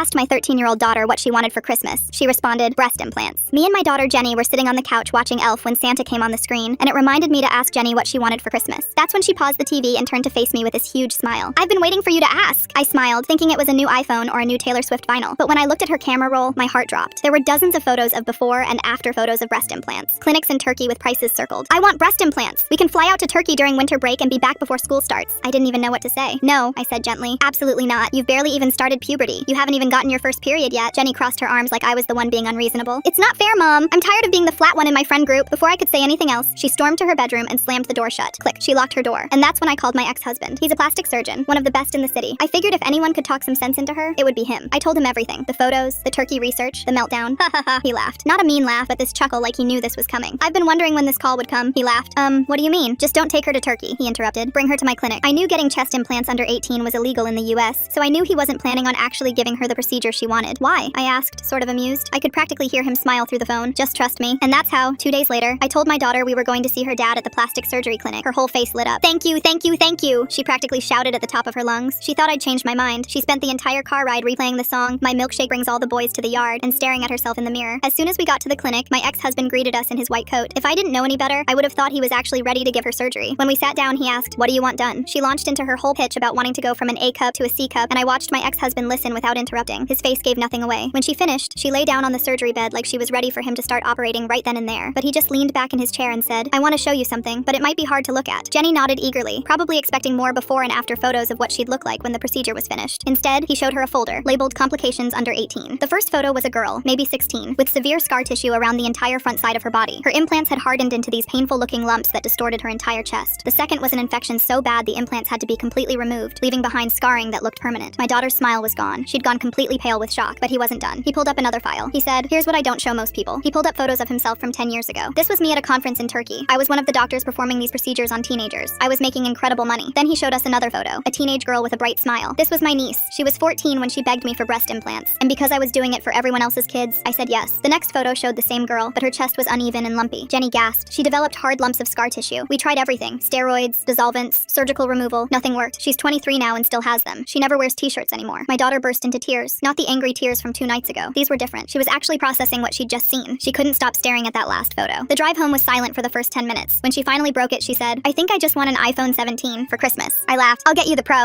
asked my 13-year-old daughter what she wanted for Christmas. She responded, breast implants. Me and my daughter Jenny were sitting on the couch watching Elf when Santa came on the screen, and it reminded me to ask Jenny what she wanted for Christmas. That's when she paused the TV and turned to face me with this huge smile. I've been waiting for you to ask. I smiled, thinking it was a new iPhone or a new Taylor Swift vinyl. But when I looked at her camera roll, my heart dropped. There were dozens of photos of before and after photos of breast implants. Clinics in Turkey with prices circled. I want breast implants. We can fly out to Turkey during winter break and be back before school starts. I didn't even know what to say. No, I said gently. Absolutely not. You've barely even started puberty. You haven't even gotten your first period yet. Jenny crossed her arms like I was the one being unreasonable. It's not fair, Mom. I'm tired of being the flat one in my friend group. Before I could say anything else, she stormed to her bedroom and slammed the door shut. Click. She locked her door. And that's when I called my ex-husband. He's a plastic surgeon, one of the best in the city. I figured if anyone could talk some sense into her, it would be him. I told him everything. The photos, the Turkey research, the meltdown. Ha ha ha. He laughed. Not a mean laugh, but this chuckle like he knew this was coming. I've been wondering when this call would come. He laughed. What do you mean? Just don't take her to Turkey, he interrupted. Bring her to my clinic. I knew getting chest implants under 18 was illegal in the US, so I knew he wasn't planning on actually giving her the procedure she wanted. Why? I asked, sort of amused. I could practically hear him smile through the phone. Just trust me. And that's how, 2 days later, I told my daughter we were going to see her dad at the plastic surgery clinic. Her whole face lit up. Thank you, thank you, thank you, she practically shouted at the top of her lungs. She thought I'd changed my mind. She spent the entire car ride replaying the song, My Milkshake Brings All the Boys to the Yard, and staring at herself in the mirror. As soon as we got to the clinic, my ex-husband greeted us in his white coat. If I didn't know any better, I would have thought he was actually ready to give her surgery. When we sat down, he asked, what do you want done? She launched into her whole pitch about wanting to go from an A cup to a C cup, and I watched my ex-husband listen without interrupting. His face gave nothing away. When she finished, she lay down on the surgery bed like she was ready for him to start operating right then and there. But he just leaned back in his chair and said, I want to show you something, but it might be hard to look at. Jenny nodded eagerly, probably expecting more before and after photos of what she'd look like when the procedure was finished. Instead, he showed her a folder, labeled Complications Under 18. The first photo was a girl, maybe 16, with severe scar tissue around the entire front side of her body. Her implants had hardened into these painful-looking lumps that distorted her entire chest. The second was an infection so bad the implants had to be completely removed, leaving behind scarring that looked permanent. My daughter's smile was gone. She'd gone completely pale with shock, but he wasn't done. He pulled up another file. He said, here's what I don't show most people. He pulled up photos of himself from 10 years ago. This was me at a conference in Turkey. I was one of the doctors performing these procedures on teenagers. I was making incredible money. Then he showed us another photo, a teenage girl with a bright smile. This was my niece. She was 14 when she begged me for breast implants. And because I was doing it for everyone else's kids, I said yes. The next photo showed the same girl, but her chest was uneven and lumpy. Jenny gasped. She developed hard lumps of scar tissue. We tried everything. Steroids, dissolvents, surgical removal. Nothing worked. She's 23 now and still has them. She never wears t-shirts anymore. My daughter burst into tears. Not the angry tears from 2 nights ago. These were different. She was actually processing what she'd just seen. She couldn't stop staring at that last photo. The drive home was silent for the first 10 minutes. When she finally broke it, she said, I think I just want an iPhone 17 for Christmas. I laughed. I'll get you the Pro.